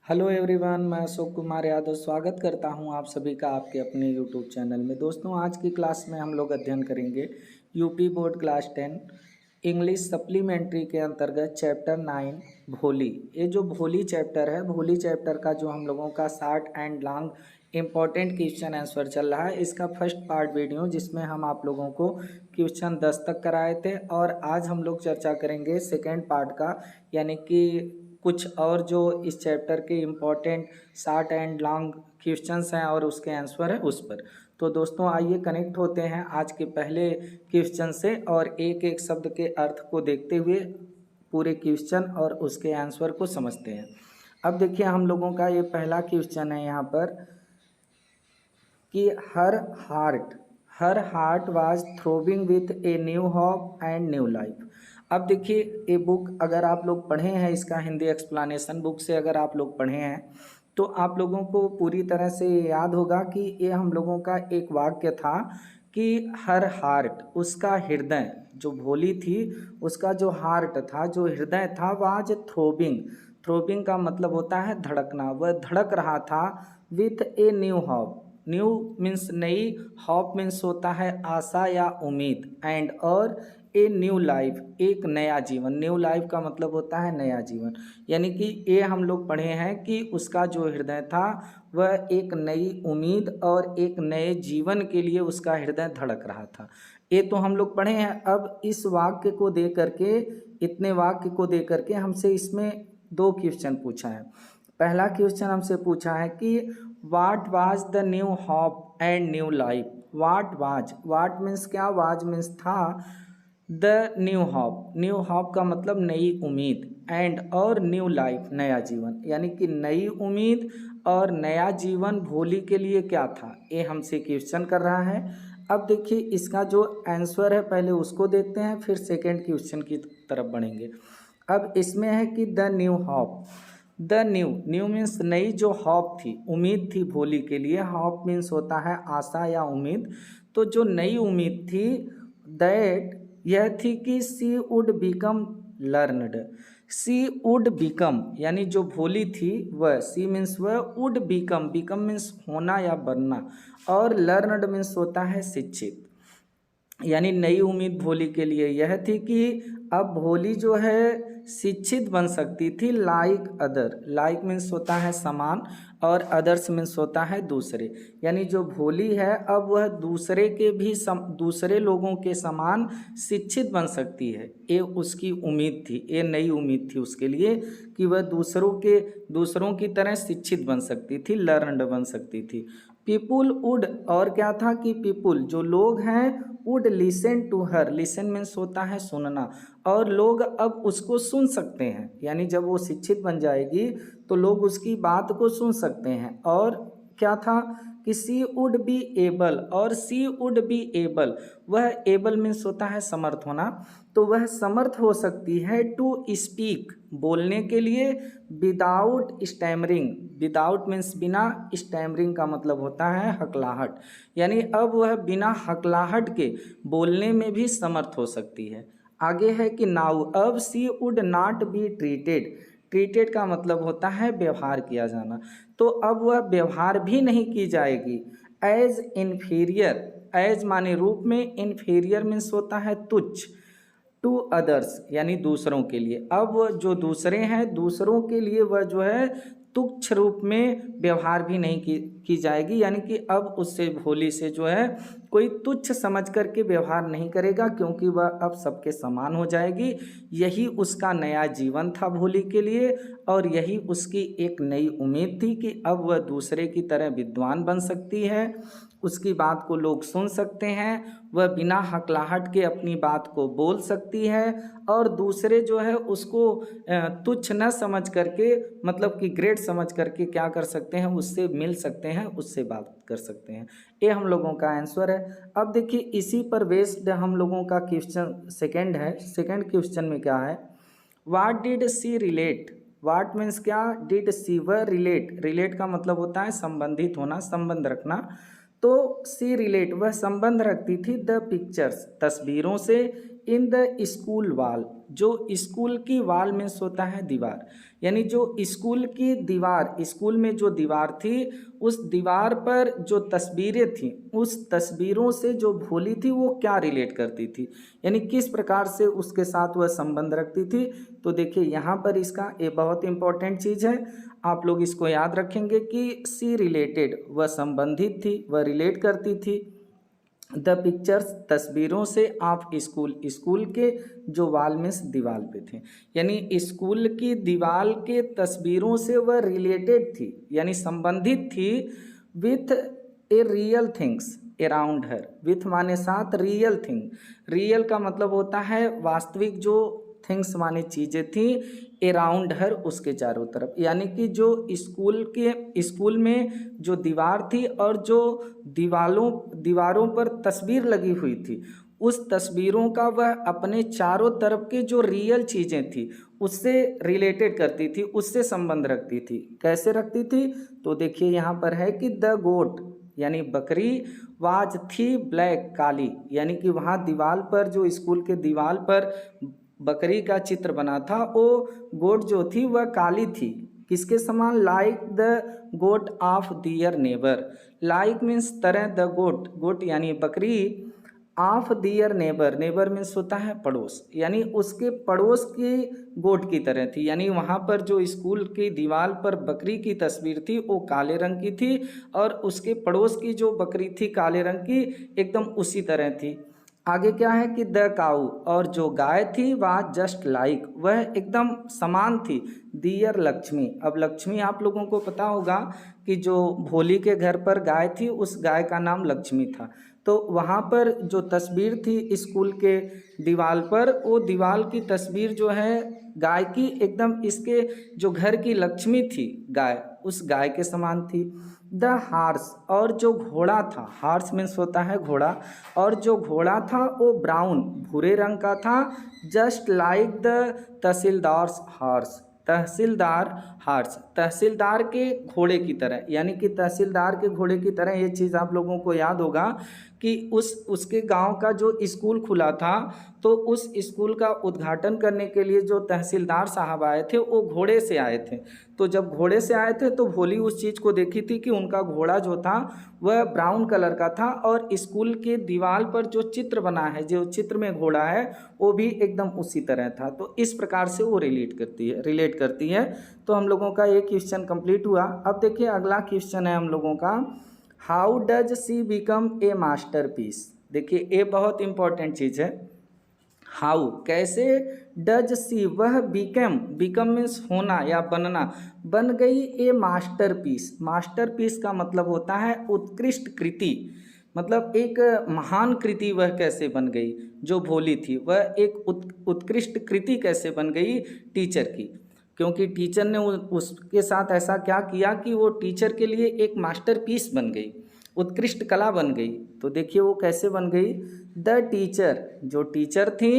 Hello everyone, मैं अशोक कुमार यादव स्वागत करता हूं आप सभी का आपके अपने यूट्यूब चैनल में। दोस्तों, आज की क्लास में हम लोग अध्ययन करेंगे UP board class 10 English supplementary के अंतर्गत चैप्टर 9 भोली। ये जो भोली चैप्टर है, भोली चैप्टर का जो हम लोगों का short and long important question answer चल रहा है, इसका फर्स्ट पार्ट वीडियो जिसमें हम आप लोगों को क्वेश्चन 10 तक कराए थे, और आज हम लोग चर्चा करेंगे सेकेंड पार्ट का, यानी कि कुछ और जो इस चैप्टर के important short and long questions हैं और उसके आंसर हैं उस पर। तो दोस्तों, आइए कनेक्ट होते हैं आज के पहले क्वेश्चन से और एक एक शब्द के अर्थ को देखते हुए पूरे क्वेश्चन और उसके आंसर को समझते हैं। अब देखिए, हम लोगों का ये पहला क्वेश्चन है यहाँ पर कि her heart was throbbing with a new hope and new life. अब देखिए, ये बुक अगर आप लोग पढ़े हैं, इसका हिंदी एक्सप्लेनेशन बुक से अगर आप लोग पढ़े हैं तो आप लोगों को पूरी तरह से याद होगा कि ये हम लोगों का एक वाक्य था कि हर हार्ट, उसका हृदय, जो भोली थी उसका जो हार्ट था, जो हृदय था, वाज थ्रोबिंग। थ्रोबिंग का मतलब होता है धड़कना। वह धड़क रहा था with a new hop. New means नई, हॉप मीन्स होता है आशा या उम्मीद, एंड और ए न्यू लाइफ, एक नया जीवन। न्यू लाइफ का मतलब होता है नया जीवन, यानी कि ये हम लोग पढ़े हैं कि उसका जो हृदय था वह एक नई उम्मीद और एक नए जीवन के लिए उसका हृदय धड़क रहा था। ये तो हम लोग पढ़े हैं। अब इस वाक्य को दे करके, इतने वाक्य को दे करके हमसे इसमें दो क्वेश्चन पूछा है। पहला क्वेश्चन हमसे पूछा है कि what was the new hope and new life. What means क्या, वाज मीन्स था, द न्यू हॉप का मतलब नई उम्मीद, एंड और न्यू लाइफ नया जीवन, यानी कि नई उम्मीद और नया जीवन भोली के लिए क्या था, ये हमसे क्वेश्चन कर रहा है। अब देखिए, इसका जो आंसर है पहले उसको देखते हैं, फिर सेकेंड क्वेश्चन की तरफ बढ़ेंगे। अब इसमें है कि the new hop, the new means नई, जो हॉप थी, उम्मीद थी भोली के लिए। हॉप मीन्स होता है आशा या उम्मीद। तो जो नई उम्मीद थी, दैट यह थी कि she would become learned. She would become, यानी जो भोली थी वह, सी मीन्स वह, वुड बिकम, बिकम मीन्स होना या बनना, और लर्नड मीन्स होता है शिक्षित। यानी नई उम्मीद भोली के लिए यह थी कि अब भोली जो है शिक्षित बन सकती थी, लाइक अदर। लाइक मीन्स होता है समान, और अदर्स मीन्स होता है दूसरे। यानी जो भोली है अब वह दूसरे के भी दूसरे लोगों के समान शिक्षित बन सकती है। ये उसकी उम्मीद थी, ये नई उम्मीद थी उसके लिए कि वह दूसरों की तरह शिक्षित बन सकती थी, लर्नड बन सकती थी। पीपुल वुड, और क्या था कि पीपुल, जो लोग हैं, would listen to her. Listen means होता है सुनना, और लोग अब उसको सुन सकते हैं। यानी जब वो शिक्षित बन जाएगी तो लोग उसकी बात को सुन सकते हैं। और क्या था कि सी वुड बी एबल, और सी वुड बी एबल, वह एबल मीन्स होता है समर्थ होना, तो वह समर्थ हो सकती है टू स्पीक, बोलने के लिए, विदाउट स्टैमरिंग। विदाउट मीन्स बिना, स्टैमरिंग का मतलब होता है हकलाहट, यानी अब वह बिना हकलाहट के बोलने में भी समर्थ हो सकती है। आगे है कि नाउ, अब she would not be treated. Treated का मतलब होता है व्यवहार किया जाना, तो अब वह व्यवहार भी नहीं की जाएगी एज इन्फीरियर। एज माने रूप में, इन्फीरियर मीन्स होता है तुच्छ, टू अदर्स यानी दूसरों के लिए। अब वह जो दूसरे हैं, दूसरों के लिए वह जो है तुच्छ रूप में व्यवहार भी नहीं की जाएगी, यानी कि अब उससे, भोली से जो है कोई तुच्छ समझ करके व्यवहार नहीं करेगा, क्योंकि वह अब सबके समान हो जाएगी। यही उसका नया जीवन था भोली के लिए, और यही उसकी एक नई उम्मीद थी कि अब वह दूसरे की तरह विद्वान बन सकती है, उसकी बात को लोग सुन सकते हैं, वह बिना हकलाहट के अपनी बात को बोल सकती है, और दूसरे जो है उसको तुच्छ न समझ करके, मतलब कि ग्रेट समझ करके क्या कर सकते हैं, उससे मिल सकते हैं, उससे बात कर सकते हैं। ये हम लोगों का आंसर है। अब देखिए, इसी पर बेस्ड हम लोगों का क्वेश्चन सेकंड है। सेकंड क्वेश्चन में क्या है, what did she relate. What means क्या, डिड सी, वह रिलेट। रिलेट का मतलब होता है संबंधित होना, संबंध रखना। तो सी रिलेट, वह संबंध रखती थी द पिक्चर्स, तस्वीरों से, इन द स्कूल वाल, जो स्कूल की वाल में होता है दीवार, यानी जो स्कूल की दीवार, स्कूल में जो दीवार थी उस दीवार पर जो तस्वीरें थी उस तस्वीरों से जो भोली थी वो क्या रिलेट करती थी, यानी किस प्रकार से उसके साथ वह संबंध रखती थी। तो देखिए यहाँ पर इसका ये बहुत इंपॉर्टेंट चीज़ है, आप लोग इसको याद रखेंगे कि सी रिलेटेड, वह संबंधित थी, वह रिलेट करती थी द पिक्चर्स, तस्वीरों से, ऑफ स्कूल, स्कूल के जो वाल में दीवार पे थे, यानी स्कूल की दीवार के तस्वीरों से वह रिलेटेड थी यानी संबंधित थी with a real things around her, with माने साथ, रियल थिंग, रियल का मतलब होता है वास्तविक, जो थिंग्स माने चीज़ें थी, अराउंड हर, उसके चारों तरफ, यानी कि जो स्कूल में जो दीवार थी और जो दीवारों पर तस्वीर लगी हुई थी उस तस्वीरों का वह अपने चारों तरफ के जो रियल चीज़ें थी उससे रिलेटेड करती थी, उससे संबंध रखती थी। कैसे रखती थी? तो देखिए यहाँ पर है कि द गोट यानी बकरी, वाज थी ब्लैक, काली, यानी कि वहाँ दीवार पर, जो स्कूल के दीवार पर बकरी का चित्र बना था, वो गोट जो थी वह काली थी, किसके समान? Like the goat of their neighbour, like means तरह, द गोट, गोट यानी बकरी, of their neighbour, neighbour means होता है पड़ोस, यानी उसके पड़ोस की गोट की तरह थी, यानी वहाँ पर जो स्कूल की दीवार पर बकरी की तस्वीर थी वो काले रंग की थी और उसके पड़ोस की जो बकरी थी काले रंग की एकदम उसी तरह थी। आगे क्या है कि द काऊ, और जो गाय थी वह जस्ट लाइक, वह एकदम समान थी, दियर लक्ष्मी। अब लक्ष्मी आप लोगों को पता होगा कि जो भोली के घर पर गाय थी उस गाय का नाम लक्ष्मी था, तो वहाँ पर जो तस्वीर थी स्कूल के दीवार पर, वो दीवार की तस्वीर जो है गाय की एकदम इसके जो घर की लक्ष्मी थी गाय, उस गाय के समान थी। द हार्स, और जो घोड़ा था, हार्स मीन्स होता है घोड़ा, और जो घोड़ा था वो ब्राउन, भूरे रंग का था, just like the tahsildar's horse, tahsildar horse, tahsildar के घोड़े की तरह, यानी कि तहसीलदार के घोड़े की तरह। ये चीज़ आप लोगों को याद होगा कि उसके गांव का जो स्कूल खुला था तो उस स्कूल का उद्घाटन करने के लिए जो तहसीलदार साहब आए थे वो घोड़े से आए थे, तो जब घोड़े से आए थे तो भोली उस चीज़ को देखी थी कि उनका घोड़ा जो था वह ब्राउन कलर का था और स्कूल के दीवार पर जो चित्र बना है, जो चित्र में घोड़ा है वो भी एकदम उसी तरह था। तो इस प्रकार से वो रिलेट करती है। तो हम लोगों का ये क्वेश्चन कंप्लीट हुआ। अब देखिए अगला क्वेश्चन है हम लोगों का, how does she become a masterpiece. देखिए ये बहुत इंपॉर्टेंट चीज़ है। हाउ, कैसे, डज सी, वह बिकम मीन्स होना या बनना, बन गई ए मास्टरपीस। मास्टरपीस का मतलब होता है उत्कृष्ट कृति, मतलब एक महान कृति वह कैसे बन गई, जो भोली थी वह एक उत्कृष्ट कृति कैसे बन गई टीचर की, क्योंकि टीचर ने उसके साथ ऐसा क्या किया कि वो टीचर के लिए एक मास्टरपीस बन गई, उत्कृष्ट कला बन गई। तो देखिए वो कैसे बन गई। द टीचर, जो टीचर थी,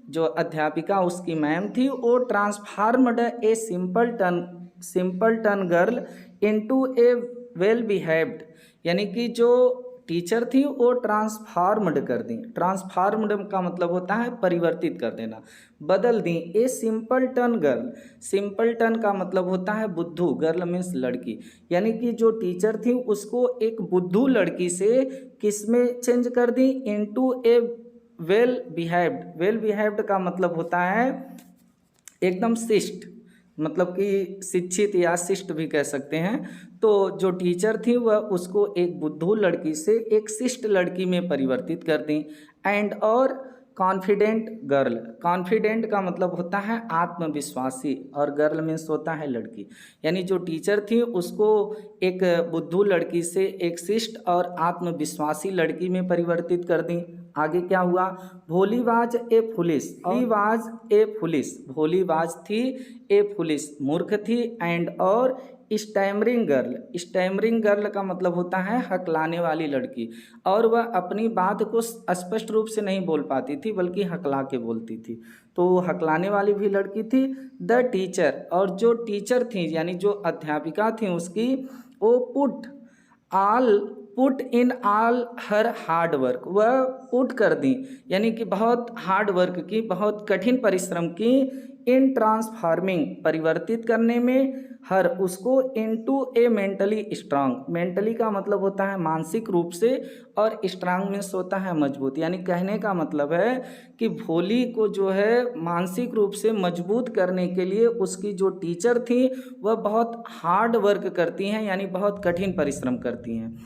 जो अध्यापिका उसकी मैम थी, वो transformed a simple turn girl into a well behaved, यानी कि जो टीचर थी वो ट्रांसफार्मड कर दी। ट्रांसफार्मड का मतलब होता है परिवर्तित कर देना, बदल दी। A simple turn girl, simple turn का मतलब होता है बुद्धू, गर्ल मीन्स लड़की, यानी कि जो टीचर थी उसको एक बुद्धू लड़की से किस में चेंज कर दी, into a well behaved. Well behaved का मतलब होता है एकदम शिष्ट, मतलब कि शिक्षित या शिष्ट भी कह सकते हैं। तो जो टीचर थी वह उसको एक बुद्धू लड़की से एक शिष्ट लड़की में परिवर्तित कर दी। एंड और कॉन्फिडेंट गर्ल, कॉन्फिडेंट का मतलब होता है आत्मविश्वासी और गर्ल मीन्स होता है लड़की, यानी जो टीचर थी उसको एक बुद्धू लड़की से एक शिष्ट और आत्मविश्वासी लड़की में परिवर्तित कर दी। आगे क्या हुआ, भोली वाज ए फुलिस, भोली वाज थी ए फुलिस, मूर्ख थी, एंड और स्टैमरिंग गर्ल, स्टैमरिंग गर्ल का मतलब होता है हकलाने वाली लड़की, और वह अपनी बात को स्पष्ट रूप से नहीं बोल पाती थी बल्कि हकला के बोलती थी, तो हकलाने वाली भी लड़की थी। द टीचर, और जो टीचर थी यानी जो अध्यापिका थी उसकी, वो put in all her hard work, वह पुट कर दी यानी कि बहुत हार्ड वर्क की, बहुत कठिन परिश्रम की, इन ट्रांसफार्मिंग परिवर्तित करने में, हर उसको इनटू ए मेंटली स्ट्रांग, मेंटली का मतलब होता है मानसिक रूप से और स्ट्रांग मीन्स होता है मजबूत, यानी कहने का मतलब है कि भोली को जो है मानसिक रूप से मजबूत करने के लिए उसकी जो टीचर थी वह बहुत हार्ड वर्क करती हैं, यानी बहुत कठिन परिश्रम करती हैं।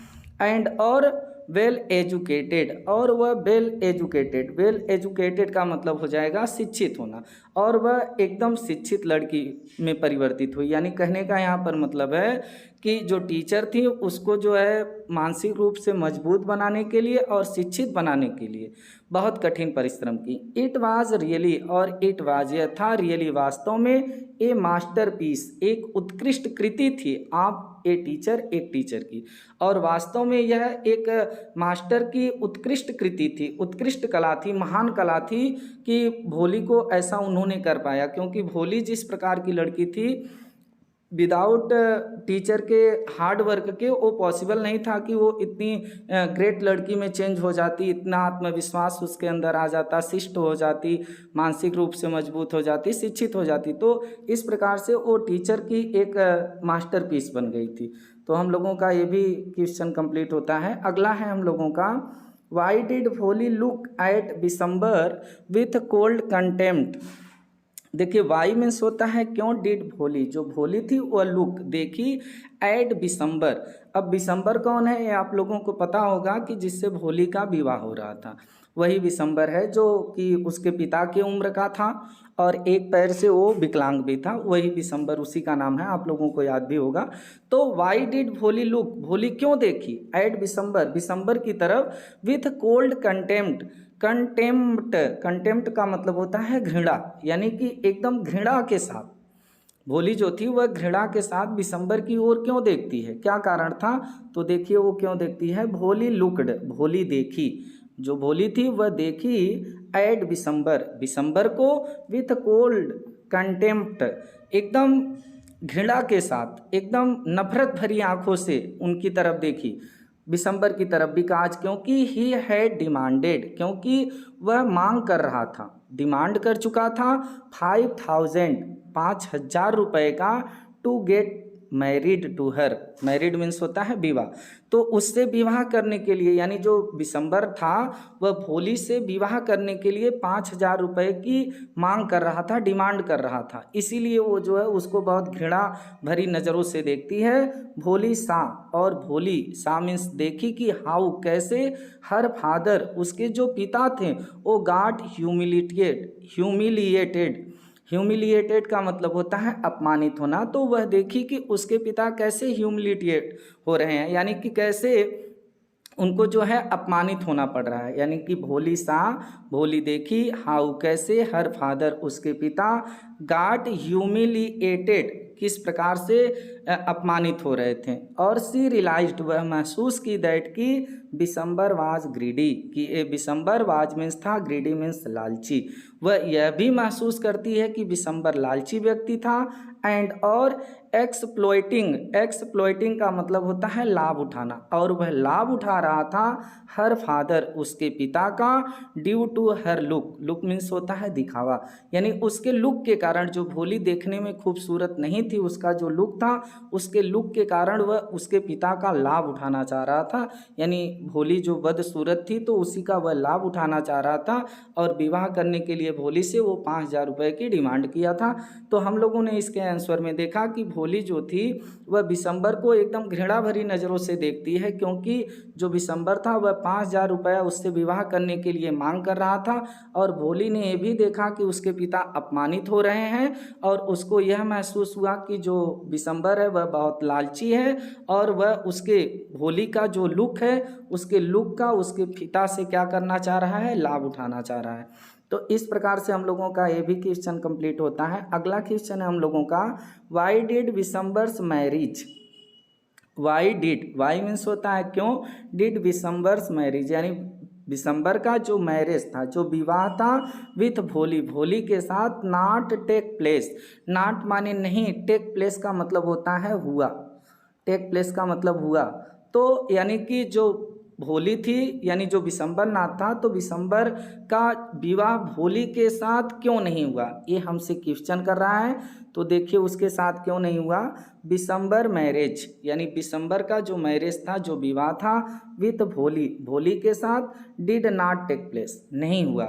एंड और वेल एजुकेटेड, और वह वेल एजुकेटेड, वेल एजुकेटेड का मतलब हो जाएगा शिक्षित होना, और वह एकदम शिक्षित लड़की में परिवर्तित हुई, यानी कहने का यहाँ पर मतलब है कि जो टीचर थी उसको जो है मानसिक रूप से मजबूत बनाने के लिए और शिक्षित बनाने के लिए बहुत कठिन परिश्रम की। इट वाज रियली, और इट वाज यह था, रियली वास्तव में, ए मास्टरपीस एक उत्कृष्ट कृति थी, आप ए टीचर एक टीचर की, और वास्तव में यह एक मास्टर की उत्कृष्ट कृति थी, उत्कृष्ट कला थी, महान कला थी कि भोली को ऐसा उन्होंने कर पाया, क्योंकि भोली जिस प्रकार की लड़की थी विदाउट टीचर के हार्ड वर्क के वो पॉसिबल नहीं था कि वो इतनी ग्रेट लड़की में चेंज हो जाती, इतना आत्मविश्वास उसके अंदर आ जाता, शिष्ट हो जाती, मानसिक रूप से मजबूत हो जाती, शिक्षित हो जाती। तो इस प्रकार से वो टीचर की एक मास्टरपीस बन गई थी। तो हम लोगों का ये भी क्वेश्चन कंप्लीट होता है। अगला है हम लोगों का, वाई डिड भोली look at December with cold contempt. देखिए वाई मीन्स होता है क्यों, डिड भोली, जो भोली थी वह लुक देखी, एट बिसंबर, अब बिसंबर कौन है ये आप लोगों को पता होगा कि जिससे भोली का विवाह हो रहा था, वही बिसंबर है जो कि उसके पिता की उम्र का था और एक पैर से वो विकलांग भी था, वही बिसंबर उसी का नाम है, आप लोगों को याद भी होगा। तो वाई डिड भोली लुक, भोली क्यों देखी, एट बिसंबर, बिसंबर की तरफ, with cold contempt, contempt, contempt का मतलब होता है घृणा, यानी कि एकदम घृणा के साथ भोली जो थी वह घृणा के साथ बिसंबर की ओर क्यों देखती है, क्या कारण था, तो देखिए वो क्यों देखती है, भोली लुक्ड, भोली देखी, जो भोली थी वह देखी, एट बिसंबर, बिसंबर को, विथ कोल्ड कंटेम्प्ट, एकदम घृणा के साथ, एकदम नफरत भरी आंखों से उनकी तरफ देखी, बिसंबर की तरफ, बिकॉज क्योंकि ही हैड डिमांडेड, क्योंकि वह मांग कर रहा था, डिमांड कर चुका था 5,000, 5,000 रुपये का, to get married to her, married means होता है विवाह, तो उससे विवाह करने के लिए, यानी जो बिसंबर था वह भोली से विवाह करने के लिए 5,000 रुपये की मांग कर रहा था, डिमांड कर रहा था, इसीलिए वो जो है उसको बहुत घृणा भरी नज़रों से देखती है भोली सा, और भोली सा मीन्स देखी कि हाउ कैसे, हर फादर उसके जो पिता थे वो गॉट ह्यूमिलिएटेड, ह्यूमिलिएटेड का मतलब होता है अपमानित होना, तो वह देखी कि उसके पिता कैसे ह्यूमिलिएट हो रहे हैं, यानी कि कैसे उनको जो है अपमानित होना पड़ रहा है, यानी कि भोली सा, भोली देखी, हाउ कैसे, हर फादर उसके पिता, गॉट ह्यूमिलिएटेड किस प्रकार से अपमानित हो रहे थे, और सी रियलाइज्ड वह महसूस की, दैट की बिसंबर वाज ग्रीडी, कि ए बिसंबर वाज मीन्स था, ग्रीडी मीन्स लालची, वह यह भी महसूस करती है कि बिसंबर लालची व्यक्ति था, एंड और एक्सप्लॉइटिंग, एक्सप्लॉइटिंग का मतलब होता है लाभ उठाना, और वह लाभ उठा रहा था हर फादर उसके पिता का, due to her look, look means होता है दिखावा, यानी उसके लुक के कारण, जो भोली देखने में खूबसूरत नहीं थी, उसका जो लुक था उसके लुक के कारण वह उसके पिता का लाभ उठाना चाह रहा था, यानी भोली जो बदसूरत थी तो उसी का वह लाभ उठाना चाह रहा था, और विवाह करने के लिए भोली से वो 5,000 रुपये की डिमांड किया था। तो हम लोगों ने इसके आंसर में देखा कि भोली जो थी वह बिसंबर को एकदम घृणा भरी नज़रों से देखती है, क्योंकि जो बिसंबर था वह 5,000 रुपया उससे विवाह करने के लिए मांग कर रहा था, और भोली ने यह भी देखा कि उसके पिता अपमानित हो रहे हैं, और उसको यह महसूस हुआ कि जो बिसंबर है वह बहुत लालची है, और वह उसके भोली का जो लुक है उसके लुक का उसके पिता से क्या करना चाह रहा है, लाभ उठाना चाह रहा है। तो इस प्रकार से हम लोगों का ये भी क्वेश्चन कंप्लीट होता है। अगला क्वेश्चन है हम लोगों का, why did Bishamber's marriage, why did, why means होता है क्यों, डिड बिसंबर्स मैरिज, यानी बिसंबर का जो मैरिज था, जो विवाह था विथ भोली, भोली के साथ, नॉट टेक प्लेस, नॉट माने नहीं, टेक प्लेस का मतलब होता है हुआ, टेक प्लेस का मतलब हुआ, तो यानी कि जो भोली थी, यानी जो विशंबर नाथ था, तो विशंबर का विवाह भोली के साथ क्यों नहीं हुआ, ये हमसे क्वेश्चन कर रहा है। तो देखिए उसके साथ क्यों नहीं हुआ, विशंबर मैरिज, यानी विशंबर का जो मैरिज था, जो विवाह था विथ भोली, भोली के साथ डिड नॉट टेक प्लेस, नहीं हुआ।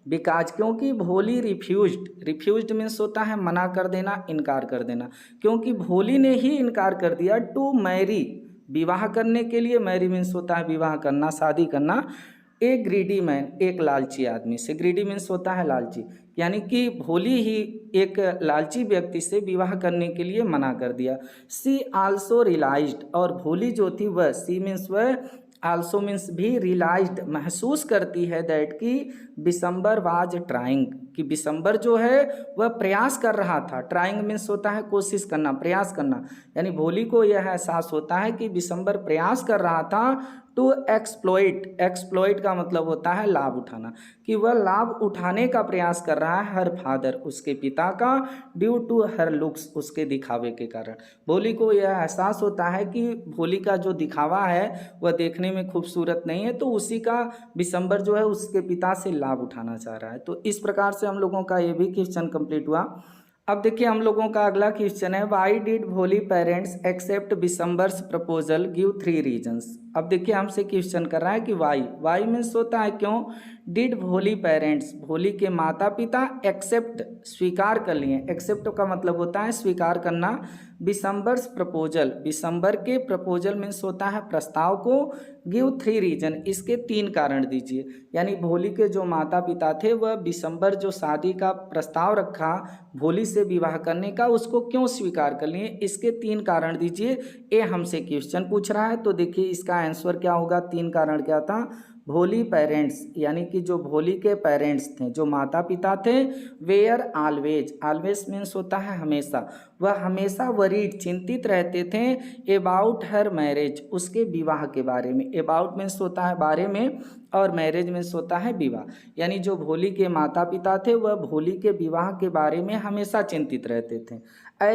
बिकॉज, क्योंकि भोली रिफ्यूज्ड मीन्स होता है मना कर देना, इनकार कर देना। क्योंकि भोली ने ही इनकार कर दिया टू मैरी, विवाह करने के लिए। मैरी मीन्स होता है विवाह करना, शादी करना। ए ग्रीडी मैन, एक लालची आदमी से। ग्रीडी मीन्स होता है लालची, यानी कि भोली ही एक लालची व्यक्ति से विवाह करने के लिए मना कर दिया। सी आल्सो रियलाइज्ड, और भोली जो थी वह, सी मीन्स वह, आल्सो मीन्स भी, रियलाइज्ड महसूस करती है, दैट कि विशंबर वाज ट्राइंग, कि विशंबर जो है वह प्रयास कर रहा था। ट्राइंग मीन्स होता है कोशिश करना, प्रयास करना, यानी भोली को यह एहसास होता है कि विशंबर प्रयास कर रहा था टू एक्सप्लॉइट का मतलब होता है लाभ उठाना, कि वह लाभ उठाने का प्रयास कर रहा है हर फादर, उसके पिता का, ड्यू टू हर लुक्स, उसके दिखावे के कारण। भोली को यह एहसास होता है कि भोली का जो दिखावा है वह देखने में खूबसूरत नहीं है, तो उसी का विशंबर जो है उसके पिता से लाभ उठाना चाह रहा है। तो इस प्रकार से हम लोगों का ये भी क्वेश्चन कंप्लीट हुआ। अब देखिए हम लोगों का अगला क्वेश्चन है, why did Bholi parents accept Bishamber's proposal, give 3 reasons. अब देखिए हमसे क्वेश्चन कर रहा है कि वाई मीन्स होता है क्यों, डिड भोली पेरेंट्स, भोली के माता पिता एक्सेप्ट, स्वीकार कर लिए, एक्सेप्ट का मतलब होता है स्वीकार करना, विशंबर्स प्रपोजल, विशंबर के प्रपोजल मीन्स होता है प्रस्ताव को, गिव 3 रीजन, इसके 3 कारण दीजिए। यानी भोली के जो माता पिता थे वह विशंबर जो शादी का प्रस्ताव रखा भोली से विवाह करने का, उसको क्यों स्वीकार कर लिए, इसके 3 कारण दीजिए, ये हमसे क्वेश्चन पूछ रहा है। तो देखिए इसका आंसर क्या होगा, 3 कारण क्या था, भोली पेरेंट्स, यानी कि जो भोली के पेरेंट्स थे, जो माता पिता थे, वेयर ऑलवेज मीन्स होता है हमेशा, वह हमेशा वरीड, चिंतित रहते थे, अबाउट हर मैरिज, उसके विवाह के बारे में। अबाउट मीन्स होता है बारे में, और मैरिज मीन्स होता है विवाह। यानी जो भोली के माता पिता थे वह भोली के विवाह के बारे में हमेशा चिंतित रहते थे।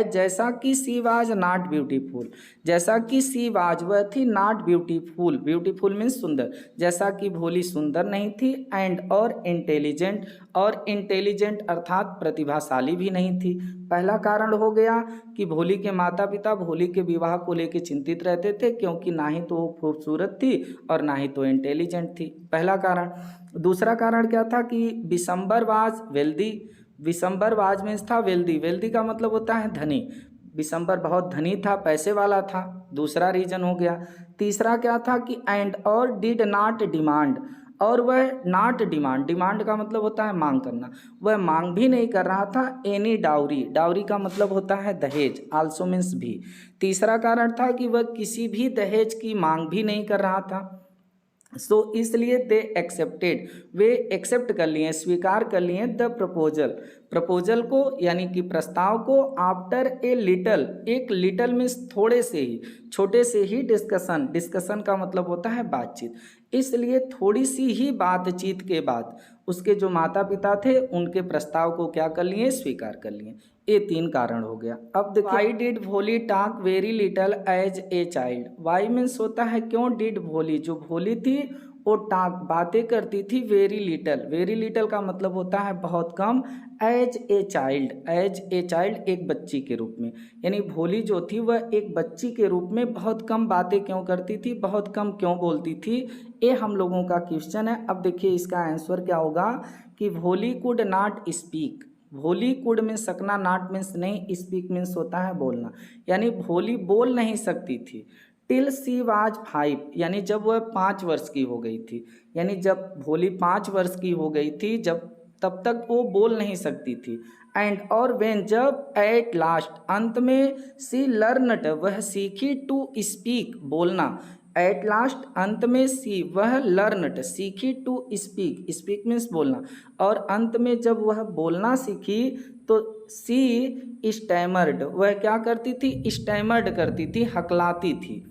जैसा कि सी वाज नॉट ब्यूटीफुल, जैसा कि सी वाज वह थी, नॉट ब्यूटीफुल, ब्यूटीफुल मीन्स सुंदर, जैसा कि भोली सुंदर नहीं थी, एंड और इंटेलिजेंट, और इंटेलिजेंट अर्थात प्रतिभाशाली भी नहीं थी। पहला कारण हो गया कि भोली के माता पिता भोली के विवाह को लेकर चिंतित रहते थे, क्योंकि ना ही तो वो खूबसूरत थी और ना ही तो इंटेलिजेंट थी, पहला कारण। दूसरा कारण क्या था कि Vishambar was wealthy, Vishambar was means था वेल्दी, वेल्दी का मतलब होता है धनी, विशंबर बहुत धनी था, पैसे वाला था, दूसरा रीजन हो गया। तीसरा क्या था कि एंड और डिड नॉट डिमांड, और वह नॉट डिमांड, डिमांड का मतलब होता है मांग करना, वह मांग भी नहीं कर रहा था एनी डाउरी, डाउरी का मतलब होता है दहेज, आल्सो मीन्स भी। तीसरा कारण था कि वह किसी भी दहेज की मांग भी नहीं कर रहा था। सो इसलिए दे एक्सेप्टेड, वे एक्सेप्ट कर लिए, स्वीकार कर लिए द प्रपोजल, प्रपोजल को यानी कि प्रस्ताव को, आफ्टर ए लिटल, एक लिटल मीन्स थोड़े से ही, छोटे से ही डिस्कशन, डिस्कशन का मतलब होता है बातचीत, इसलिए थोड़ी सी ही बातचीत के बाद उसके जो माता पिता थे उनके प्रस्ताव को क्या कर लिए, स्वीकार कर लिए। ये 3 कारण हो गया। अब देखिए, why did Bholi talk very little as a child, why means होता है क्यों, डिड भोली, जो भोली थी वो टॉक, बातें करती थी, वेरी लिटल, वेरी लिटल का मतलब होता है बहुत कम, as a child, as a child एक बच्ची के रूप में, यानी भोली जो थी वह एक बच्ची के रूप में बहुत कम बातें क्यों करती थी, बहुत कम क्यों बोलती थी, ये हम लोगों का क्वेश्चन है। अब देखिए इसका आंसर क्या होगा कि भोली कुड नॉट स्पीक, भोली कुड मीन्स सकना, नॉट मीन्स नहीं, स्पीक मीन्स होता है बोलना, यानी भोली बोल नहीं सकती थी, टिल सी वाज 5, यानी जब वह 5 वर्ष की हो गई थी, यानी जब भोली 5 वर्ष की हो गई थी, जब तब तक वो बोल नहीं सकती थी। एंड और वेन, जब, एट लास्ट, अंत में, सी लर्नड, वह सीखी, टू स्पीक, बोलना, एट लास्ट अंत में, सी वह लर्नड, सीखी, टू स्पीक, स्पीक मीन्स बोलना, और अंत में जब वह बोलना सीखी तो सी स्टैमर्ड, वह क्या करती थी, स्टैमर्ड करती थी, हकलाती थी।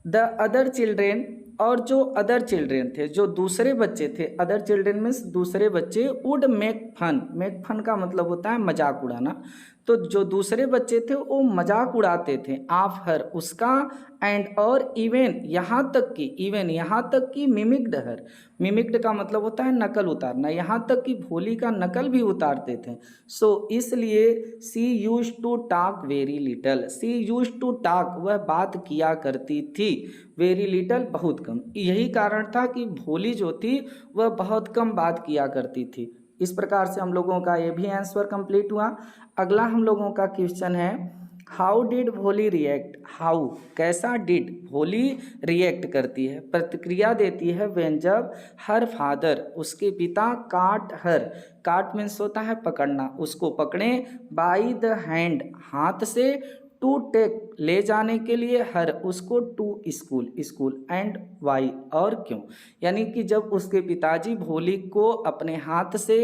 द अदर चिल्ड्रेन, और जो अदर चिल्ड्रेन थे, जो दूसरे बच्चे थे, अदर चिल्ड्रेन मीन्स दूसरे बच्चे, would make fun, make fun का मतलब होता है मजाक उड़ाना, तो जो दूसरे बच्चे थे वो मजाक उड़ाते थे ऑफ हर, उसका, एंड और इवन यहाँ तक कि मिमिक्ड हर। मिमिक्ड का मतलब होता है नकल उतारना, यहाँ तक कि भोली का नकल भी उतारते थे। सो इसलिए she use to talk very little, she use to talk वह बात किया करती थी, वेरी लिटल बहुत कम। यही कारण था कि भोली जो थी वह बहुत कम बात किया करती थी। इस प्रकार से हम लोगों का ये भी आंसर कंप्लीट हुआ। अगला हम लोगों का क्वेश्चन है हाउ डिड भोली रिएक्ट, हाउ कैसा, डिड भोली रिएक्ट करती है, प्रतिक्रिया देती है, व्हेन जब हर फादर उसके पिता काट हर, काट मीन्स होता है पकड़ना, उसको पकड़े, बाई द हैंड हाथ से, टू टेक ले जाने के लिए, हर उसको, to school school, and why और क्यों। यानी कि जब उसके पिताजी भोली को अपने हाथ से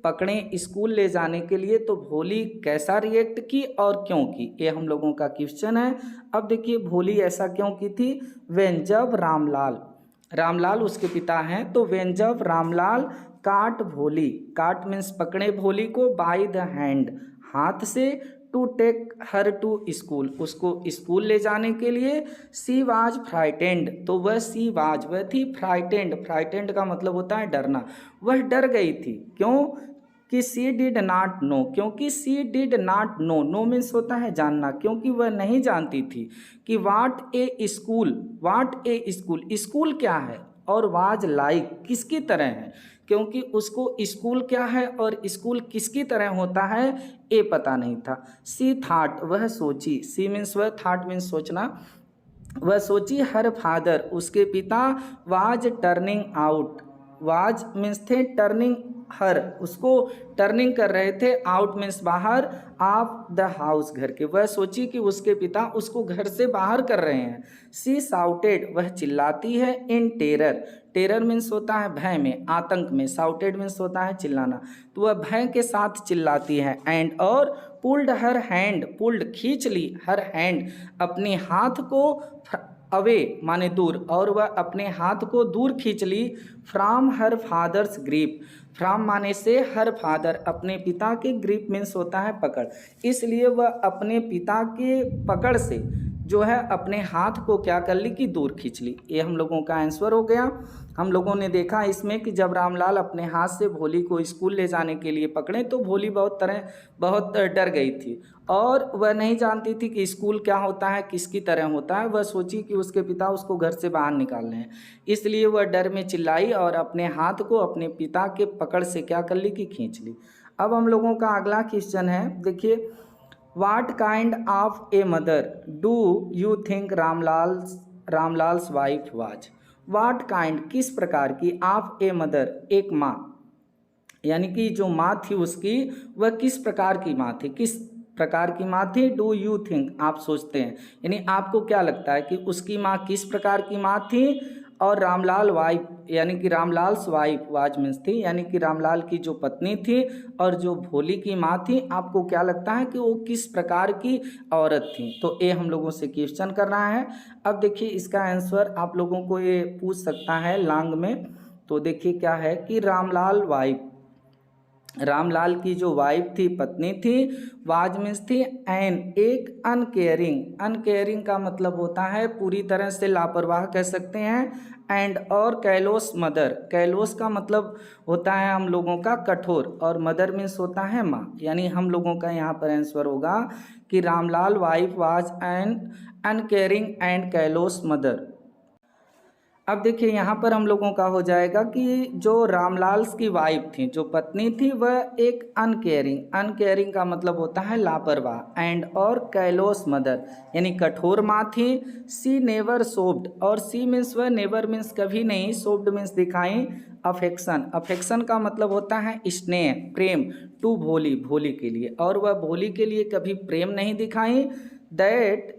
पकड़े स्कूल ले जाने के लिए तो भोली कैसा रिएक्ट की और क्यों की, ये हम लोगों का क्वेश्चन है। अब देखिए भोली ऐसा क्यों की थी, वेन जब रामलाल, रामलाल उसके पिता हैं, तो वेन जब रामलाल काट भोली, काट मीन्स पकड़े भोली को, बाई द हैंड हाथ से, to take her to school उसको स्कूल ले जाने के लिए, सी वाज फ्राइटेंड तो वह सी वाज वह थी, फ्राइटेंड, फ्राइटेंड का मतलब होता है डरना, वह डर गई थी। क्यों कि सी डिड नॉट नो, क्योंकि she did not know, know means होता है जानना, क्योंकि वह नहीं जानती थी कि what a school, what a school, school क्या है, और वाज लाइक किसकी तरह है, क्योंकि उसको स्कूल क्या है और स्कूल किसकी तरह होता है ये पता नहीं था। सी थाट वह सोची, सी मीन्स वह, थाट मीन्स सोचना, वह सोची हर फादर उसके पिता, was turning out, was means थे, टर्निंग हर उसको टर्निंग कर रहे थे, आउट मीन्स बाहर, ऑफ द हाउस घर के, वह सोची कि उसके पिता उसको घर से बाहर कर रहे हैं। सी साउटेड वह चिल्लाती है, इन टेरर, टेरर मीन्स होता है भय में, आतंक में, साउटेड मीन्स होता है चिल्लाना, तो वह भय के साथ चिल्लाती है, एंड और पुल्ड हर हैंड, पुल्ड खींच ली, हर हैंड अपने हाथ को, अवे माने दूर, और वह अपने हाथ को दूर खींच ली, from her father's grip, from माने से, हर फादर अपने पिता के, ग्रीप मीन्स होता है पकड़, इसलिए वह अपने पिता के पकड़ से जो है अपने हाथ को क्या कर ली कि दूर खींच ली। ये हम लोगों का आंसर हो गया। हम लोगों ने देखा इसमें कि जब रामलाल अपने हाथ से भोली को स्कूल ले जाने के लिए पकड़े तो भोली बहुत डर गई थी और वह नहीं जानती थी कि स्कूल क्या होता है, किसकी तरह होता है। वह सोची कि उसके पिता उसको घर से बाहर निकाल रहे हैं, इसलिए वह डर में चिल्लाई और अपने हाथ को अपने पिता के पकड़ से क्या कर ली कि खींच ली। अब हम लोगों का अगला क्वेश्चन है, देखिए, What kind of a mother do you think Ramlal's wife was? What kind किस प्रकार की, of a mother एक माँ, यानी कि जो माँ थी उसकी वह किस प्रकार की माँ थी, किस प्रकार की माँ थी। डू यू थिंक आप सोचते हैं, यानी आपको क्या लगता है कि उसकी माँ किस प्रकार की माँ थी। और रामलाल वाइफ यानी कि रामलाल्स वाइफ वाज मीन्स थी, यानी कि रामलाल की जो पत्नी थी और जो भोली की माँ थी, आपको क्या लगता है कि वो किस प्रकार की औरत थी। तो ये हम लोगों से क्वेश्चन कर रहा है। अब देखिए इसका आंसर आप लोगों को ये पूछ सकता है लॉन्ग में। तो देखिए क्या है कि रामलाल वाइफ, रामलाल की जो वाइफ थी, पत्नी थी, वाज मीन्स थी एन एक अनकेयरिंग, अनकेयरिंग का मतलब होता है पूरी तरह से लापरवाह कह सकते हैं। एंड और कैलोस मदर, कैलोस का मतलब होता है हम लोगों का कठोर और मदर मीन्स होता है माँ, यानी हम लोगों का यहाँ पर आंसर होगा कि Ramlal wife was an uncaring and callus mother. अब देखिए यहाँ पर हम लोगों का हो जाएगा कि जो रामलाल की वाइफ थी, जो पत्नी थी, वह एक अनकेयरिंग, अनकेयरिंग का मतलब होता है लापरवाह, एंड और कैलोस मदर यानी कठोर माँ थी। सी नेवर सोप्ड, और सी मीन्स वह, नेवर मीन्स कभी नहीं, सोप्ड मीन्स दिखाई अफेक्शन, अफेक्शन का मतलब होता है स्नेह, प्रेम, टू भोली, भोली के लिए, और वह भोली के लिए कभी प्रेम नहीं दिखाई। दैट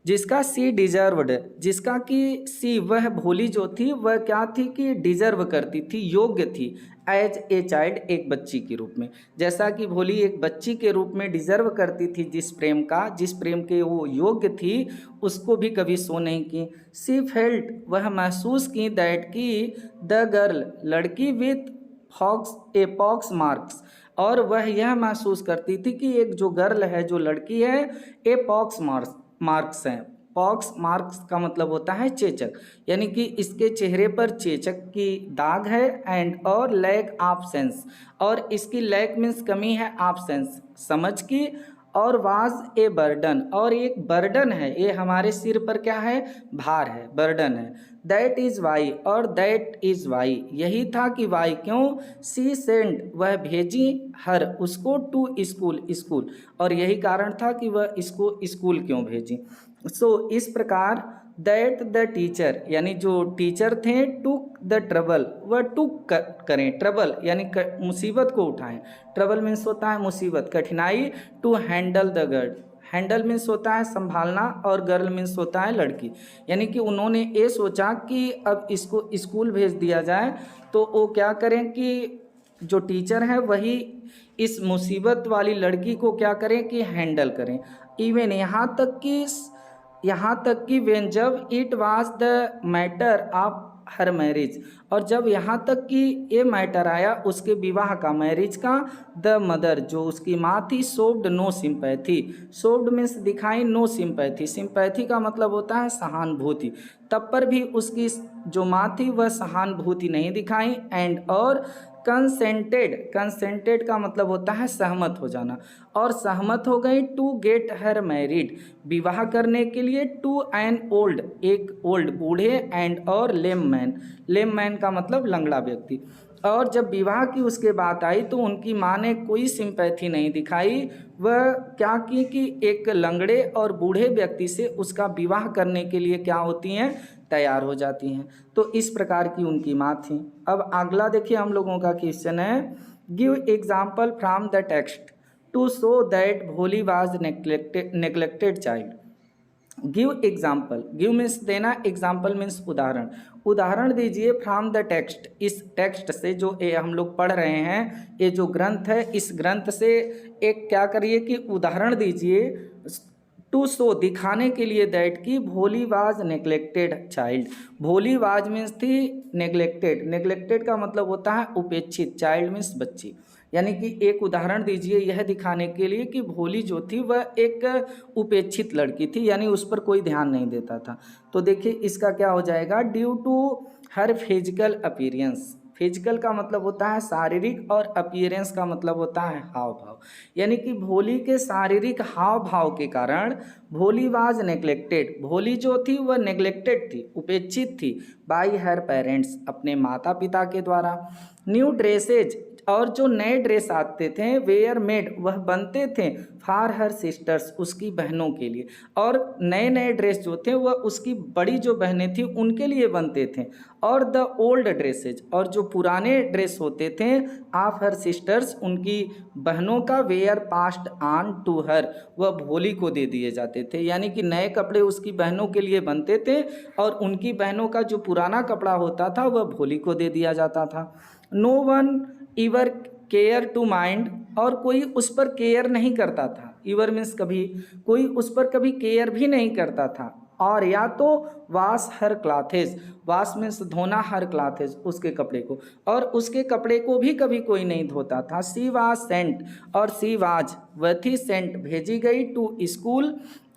जिसका सी डिजर्व्ड, जिसका कि सी वह भोली जो थी वह क्या थी कि डिजर्व करती थी, योग्य थी, एज ए चाइल्ड एक बच्ची के रूप में, जैसा कि भोली एक बच्ची के रूप में डिजर्व करती थी जिस प्रेम का, जिस प्रेम के वो योग्य थी, उसको भी कभी शो नहीं की। सी फेल्ट वह महसूस की, दैट की द गर्ल लड़की with fox a pox marks, और वह यह महसूस करती थी कि एक जो गर्ल है, जो लड़की है, ए पॉक्स मार्क्स हैं। पॉक्स मार्क्स का मतलब होता है चेचक, यानी कि इसके चेहरे पर चेचक की दाग है। एंड और लैक ऑब्सेंस, और इसकी लैक मीन्स कमी है, ऑब्सेंस समझ की, और वाज ए बर्डन, और एक बर्डन है, ये हमारे सिर पर क्या है, भार है, बर्डन है। दैट इज़ वाई, और दैट इज़ वाई यही था कि वाई क्यों, सी सेंट वह भेजी, हर उसको, टू स्कूल स्कूल, और यही कारण था कि वह इसको स्कूल क्यों भेजी। सो इस प्रकार दैट द टीचर, यानी जो टीचर थे, टुक द ट्रबल, वह टुक करें, ट्रबल यानी मुसीबत को उठाएं। ट्रबल मीन्स होता है मुसीबत, कठिनाई, to handle the girl, handle means होता है संभालना, और गर्ल मीन्स होता है लड़की। यानी कि उन्होंने ये सोचा कि अब इसको स्कूल भेज दिया जाए, तो वो क्या करें कि जो टीचर है वही इस मुसीबत वाली लड़की को क्या करें कि हैंडल करें। इवन यहाँ तक कि वेन जब it was the matter of her marriage, और जब यहाँ तक कि ये मैटर आया उसके विवाह का, मैरिज का, द मदर जो उसकी माँ थी, शोव्ड नो सिंपैथी, शोव्ड मीन्स दिखाई, नो सिंपैथी, सिंपैथी का मतलब होता है सहानुभूति, तब पर भी उसकी जो माँ थी वह सहानुभूति नहीं दिखाई। एंड और कंसेंटेड, कंसेंटेड का मतलब होता है सहमत हो जाना, और सहमत हो गई, टू गेट हर मैरिड विवाह करने के लिए, टू एन ओल्ड एक ओल्ड बूढ़े, एंड और लेम मैन, लेम मैन का मतलब लंगड़ा व्यक्ति। और जब विवाह की उसके बात आई तो उनकी माँ ने कोई सिंपैथी नहीं दिखाई, वह क्या की कि एक लंगड़े और बूढ़े व्यक्ति से उसका विवाह करने के लिए क्या होती हैं, तैयार हो जाती हैं। तो इस प्रकार की उनकी माँ थी। अब अगला देखिए हम लोगों का क्वेश्चन है, give example from the text to show that Bholi was neglected child. Give example, give means देना, एग्जाम्पल मीन्स उदाहरण, उदाहरण दीजिए फ्रॉम द टेक्स्ट, इस टेक्स्ट से जो ये हम लोग पढ़ रहे हैं, ये जो ग्रंथ है, इस ग्रंथ से एक क्या करिए कि उदाहरण दीजिए, टू शो दिखाने के लिए, दैट की भोली वाज नेग्लेक्टेड चाइल्ड, भोली वाज मीन्स थी, नेग्लेक्टेड, नेग्लेक्टेड का मतलब होता है उपेक्षित, चाइल्ड मीन्स बच्ची, यानी कि एक उदाहरण दीजिए यह दिखाने के लिए कि भोली जो थी वह एक उपेक्षित लड़की थी, यानी उस पर कोई ध्यान नहीं देता था। तो देखिए इसका क्या हो जाएगा, due to her physical appearance, physical का मतलब होता है शारीरिक, और अपीयरेंस का मतलब होता है हाव भाव, यानी कि भोली के शारीरिक हाव भाव के कारण भोली वाज नेग्लेक्टेड, भोली जो थी वह नेग्लेक्टेड थी, उपेक्षित थी, बाय हर पेरेंट्स अपने माता पिता के द्वारा। न्यू ड्रेसेज, और जो नए ड्रेस आते थे, वेयर मेड वह बनते थे, फॉर हर सिस्टर्स उसकी बहनों के लिए, और नए नए ड्रेस जो थे वह उसकी बड़ी जो बहनें थी उनके लिए बनते थे। और द ओल्ड ड्रेसेज, और जो पुराने ड्रेस होते थे, ऑफ हर सिस्टर्स उनकी बहनों का, were passed on to her वह भोली को दे दिए जाते थे, यानी कि नए कपड़े उसकी बहनों के लिए बनते थे, और उनकी बहनों का जो पुराना कपड़ा होता था वह भोली को दे दिया जाता था। No one ever care to mind, और कोई उस पर केयर नहीं करता था, इवर मीन्स कभी, कोई उस पर कभी केयर भी नहीं करता था। और या तो वाश हर क्लॉथेज, वाश मीन्स धोना, हर क्लॉथेज उसके कपड़े को, और उसके कपड़े को भी कभी कोई नहीं धोता था। सी वाज सेंट, और सी वाज वह थी, सेंट भेजी गई, to school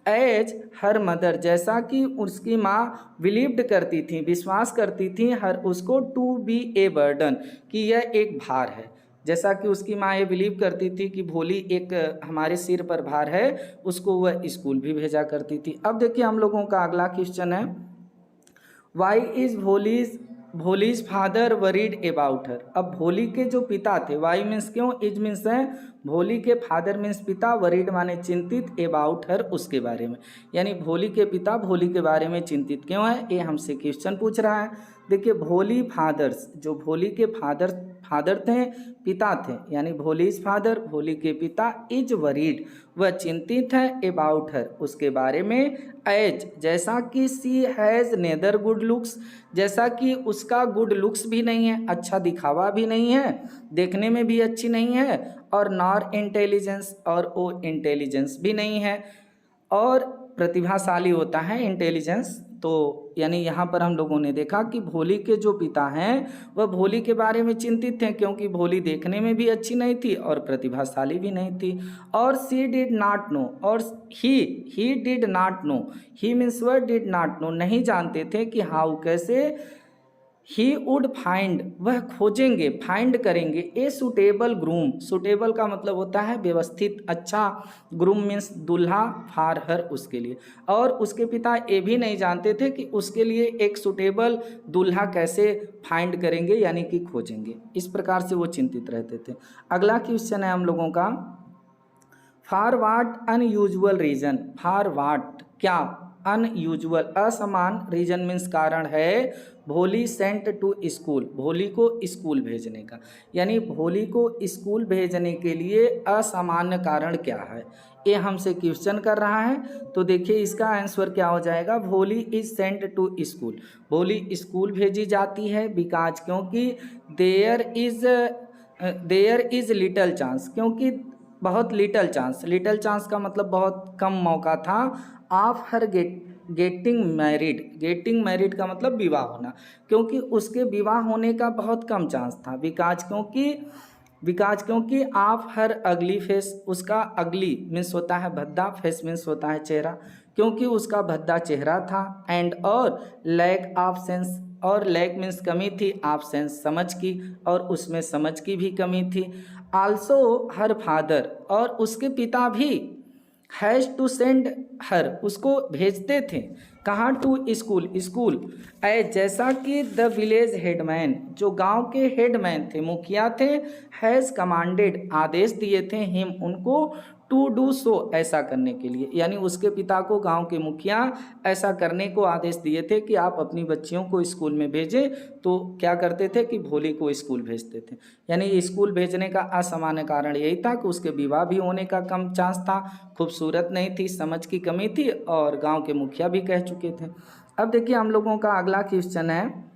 as her mother जैसा कि उसकी माँ बिलीव्ड करती थी, विश्वास करती थी, हर उसको, टू बी ए बर्डन कि यह एक भार है, जैसा कि उसकी माँ ये बिलीव करती थी कि भोली एक हमारे सिर पर भार है, उसको वह स्कूल भी भेजा करती थी। अब देखिए हम लोगों का अगला क्वेश्चन है, why is Bholi's father worried about her. अब भोली के जो पिता थे, वाई मीन्स क्यों, इज मीन्स है, भोली के फादर मीन्स पिता, वरीड माने चिंतित, अबाउट हर उसके बारे में, यानी भोली के पिता भोली के बारे में चिंतित क्यों है, ये हमसे क्वेश्चन पूछ रहा है। देखिए भोली फादर्स, जो भोली के फादर थे, पिता थे, यानी भोलीज फादर भोली के पिता, इज वरीड वह चिंतित है, अबाउट हर उसके बारे में, एज जैसा कि सी हैज़ नेदर गुड लुक्स, जैसा कि उसका गुड लुक्स भी नहीं है, अच्छा दिखावा भी नहीं है, देखने में भी अच्छी नहीं है, और नॉर इंटेलिजेंस, और वो इंटेलिजेंस भी नहीं है, और प्रतिभाशाली होता है इंटेलिजेंस, तो यानी यहाँ पर हम लोगों ने देखा कि भोली के जो पिता हैं वह भोली के बारे में चिंतित थे, क्योंकि भोली देखने में भी अच्छी नहीं थी और प्रतिभाशाली भी नहीं थी। और शी डिड नॉट नो, और he did not no, he means वह डिड नॉट नो, नहीं जानते थे कि हाउ कैसे, ही वुड फाइंड वह खोजेंगे, फाइंड करेंगे, ए सुटेबल ग्रूम, सुटेबल का मतलब होता है व्यवस्थित, अच्छा, ग्रूम मीन्स दूल्हा, फॉर हर उसके लिए। और उसके पिता ये भी नहीं जानते थे कि उसके लिए एक सुटेबल दूल्हा कैसे फाइंड करेंगे, यानी कि खोजेंगे। इस प्रकार से वो चिंतित रहते थे। अगला क्वेश्चन है हम लोगों का, for what unusual reason, for what क्या, अनयूजुअल असमान, रीजन मीन्स कारण है, भोली सेंट टू स्कूल, भोली को स्कूल भेजने का, यानी भोली को स्कूल भेजने के लिए असामान्य कारण क्या है, ये हमसे क्वेश्चन कर रहा है। तो देखिए इसका आंसर क्या हो जाएगा, भोली इज सेंट टू स्कूल, भोली स्कूल भेजी जाती है, बिकॉज क्योंकि देयर इज लिटल चांस, क्योंकि बहुत लिटल चांस, लिटल चांस का मतलब बहुत कम मौका था, of her getting married, getting married का मतलब विवाह होना, क्योंकि उसके विवाह होने का बहुत कम चांस था, बिकॉज क्योंकि आप हर अगली फेस, उसका अगली मीन्स होता है भद्दा, फेस मीन्स होता है चेहरा, क्योंकि उसका भद्दा चेहरा था, एंड और लैक ऑफ सेंस, और लैक मीन्स कमी थी, ऑफ सेंस समझ की, और उसमें समझ की भी कमी थी। आल्सो हर फादर, और उसके पिता भी, हैज़ टू सेंड हर, उसको भेजते थे, कहाँ, टू स्कूल, स्कूल, जैसा कि द विलेज हेडमैन, जो गांव के हेडमैन थे, मुखिया थे, हैज़ कमांडेड, आदेश दिए थे, हिम उनको, टू डू सो, ऐसा करने के लिए, यानी उसके पिता को गांव के मुखिया ऐसा करने को आदेश दिए थे कि आप अपनी बच्चियों को स्कूल में भेजें। तो क्या करते थे कि भोली को स्कूल भेजते थे, यानी स्कूल भेजने का असामान्य कारण यही था कि उसके विवाह भी होने का कम चांस था, खूबसूरत नहीं थी, समझ की कमी थी, और गांव के मुखिया भी कह चुके थे। अब देखिए हम लोगों का अगला क्वेश्चन है,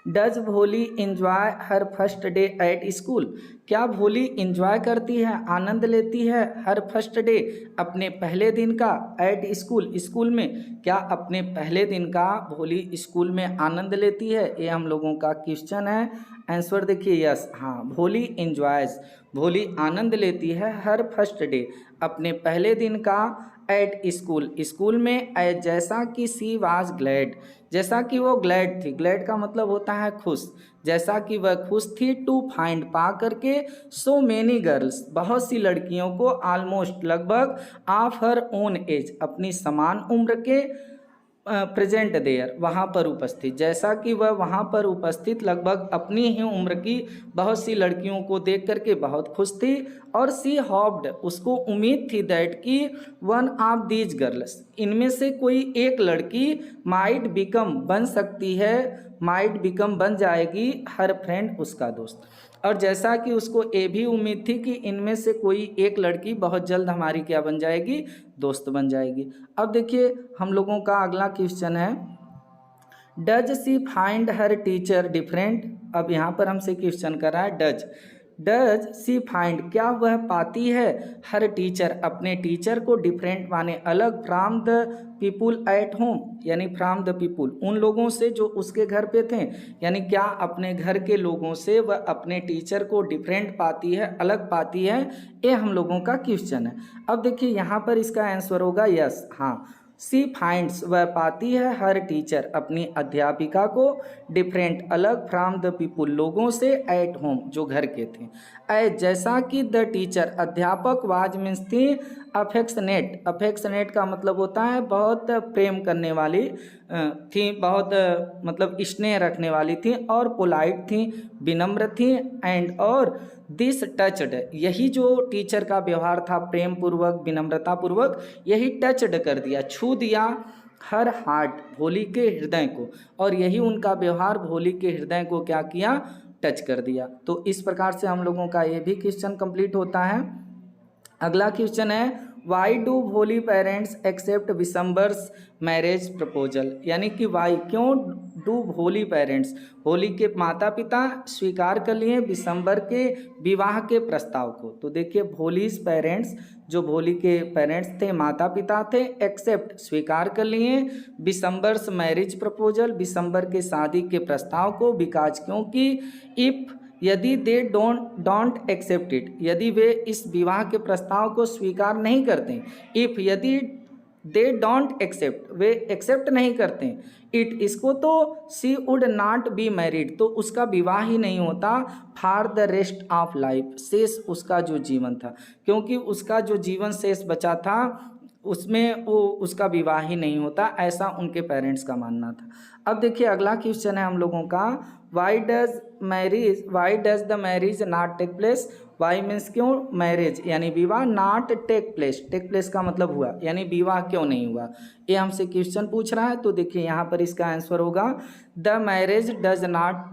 डज भोली enjoy her first day at school, क्या भोली इंजॉय करती है, आनंद लेती है, हर फर्स्ट डे, अपने पहले दिन का, एट स्कूल, स्कूल में, क्या अपने पहले दिन का भोली स्कूल में आनंद लेती है, ये हम लोगों का क्वेश्चन है। आंसर देखिए यस, हाँ, भोली इंजॉयज, भोली आनंद लेती है, हर फर्स्ट डे, अपने पहले दिन का, एट स्कूल, स्कूल में, जैसा कि सी वाज ग्लैड, जैसा कि वो ग्लैड थी, ग्लैड का मतलब होता है खुश, जैसा कि वह खुश थी, टू फाइंड पा करके, सो मेनी गर्ल्स, बहुत सी लड़कियों को, ऑलमोस्ट लगभग, ऑफ हर ओन एज, अपनी समान उम्र के, प्रेजेंट देयर, वहाँ पर उपस्थित, जैसा कि वह वहाँ पर उपस्थित लगभग अपनी ही उम्र की बहुत सी लड़कियों को देख करके बहुत खुश थी, और सी हॉप्ड, उसको उम्मीद थी, दैट कि वन ऑफ दीज गर्ल्स, इनमें से कोई एक लड़की, माइट बिकम, बन सकती है, माइट बिकम, बन जाएगी, हर फ्रेंड, उसका दोस्त, और जैसा कि उसको ये भी उम्मीद थी कि इनमें से कोई एक लड़की बहुत जल्द हमारी क्या बन जाएगी, दोस्त बन जाएगी। अब देखिए हम लोगों का अगला क्वेश्चन है, does she find her teacher different, अब यहाँ पर हमसे क्वेश्चन कर रहा है, डज सी फाइंड, क्या वह पाती है, हर टीचर, अपने टीचर को, डिफरेंट माने अलग, from the people at home, यानी फ्रॉम द पीपुल, उन लोगों से जो उसके घर पे थे, यानी क्या अपने घर के लोगों से वह अपने टीचर को डिफरेंट पाती है, अलग पाती है, ये हम लोगों का क्वेश्चन है। अब देखिए यहाँ पर इसका आंसर होगा यस, हाँ, सी फाइंड्स, वह पाती है, हर टीचर, अपनी अध्यापिका को, डिफरेंट, अलग, फ्रॉम द पीपुल, लोगों से, एट होम, जो घर के थे, जैसा कि द टीचर, अध्यापक, वाज मीन्स थी, अफेक्शनेट, अफेक्शनेट का मतलब होता है बहुत प्रेम करने वाली थी, बहुत मतलब स्नेह रखने वाली थी, और पोलाइट थी, विनम्र थी, एंड और दिस टचड, यही जो टीचर का व्यवहार था, प्रेम पूर्वक, विनम्रता पूर्वक, यही टचड कर दिया, छू दिया, हर हार्ट, भोली के हृदय को, और यही उनका व्यवहार भोली के हृदय को क्या किया, टच कर दिया। तो इस प्रकार से हम लोगों का ये भी क्वेश्चन कंप्लीट होता है। अगला क्वेश्चन है, वाई डू भोली पेरेंट्स एक्सेप्ट विशंबर्स मैरिज प्रपोजल, यानी कि वाई क्यों डू भोली पेरेंट्स, होली के माता पिता स्वीकार कर लिए विशंबर के विवाह के प्रस्ताव को। तो देखिए भोलीज पेरेंट्स, जो भोली के पेरेंट्स थे, माता पिता थे, एक्सेप्ट स्वीकार कर लिए विशंबर्स मैरिज प्रपोजल, विशंबर के शादी के प्रस्ताव को, बिकॉज क्योंकि, इफ यदि दे डोंट एक्सेप्ट इट, यदि वे इस विवाह के प्रस्ताव को स्वीकार नहीं करते, इफ यदि दे डोंट एक्सेप्ट, वे एक्सेप्ट नहीं करते इट, इसको, तो she would not be married, तो उसका विवाह ही नहीं होता for the rest of life, शेष उसका जो जीवन था, क्योंकि उसका जो जीवन शेष बचा था उसमें वो उसका विवाह ही नहीं होता, ऐसा उनके पेरेंट्स का मानना था। अब देखिए अगला क्वेश्चन है हम लोगों का, why does the marriage not take place, why means क्यों, मैरिज यानी विवाह, नॉट टेक प्लेस का मतलब हुआ, यानी विवाह क्यों नहीं हुआ, ये हमसे क्वेश्चन पूछ रहा है। तो देखिए यहाँ पर इसका आंसर होगा द मैरिज डज नॉट,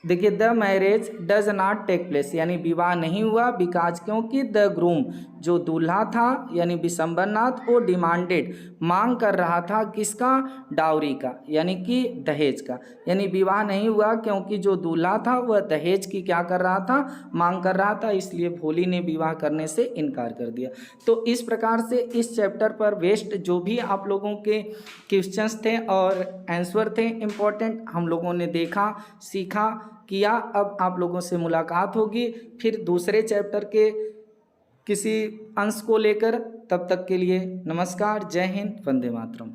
देखिए the marriage does not take place, यानी विवाह नहीं हुआ, बिकॉज क्योंकि द ग्रूम, जो दूल्हा था यानी विशंबरनाथ, वो डिमांडेड, मांग कर रहा था किसका, डाउरी का, यानी कि दहेज का, यानी विवाह नहीं हुआ क्योंकि जो दूल्हा था वह दहेज की क्या कर रहा था, मांग कर रहा था, इसलिए भोली ने विवाह करने से इनकार कर दिया। तो इस प्रकार से इस चैप्टर पर वेस्ट जो भी आप लोगों के क्वेश्चंस थे और आंसर थे इम्पोर्टेंट, हम लोगों ने देखा, सीखा, किया। अब आप लोगों से मुलाकात होगी फिर दूसरे चैप्टर के किसी अंश को लेकर, तब तक के लिए नमस्कार, जय हिंद, वंदे मातरम।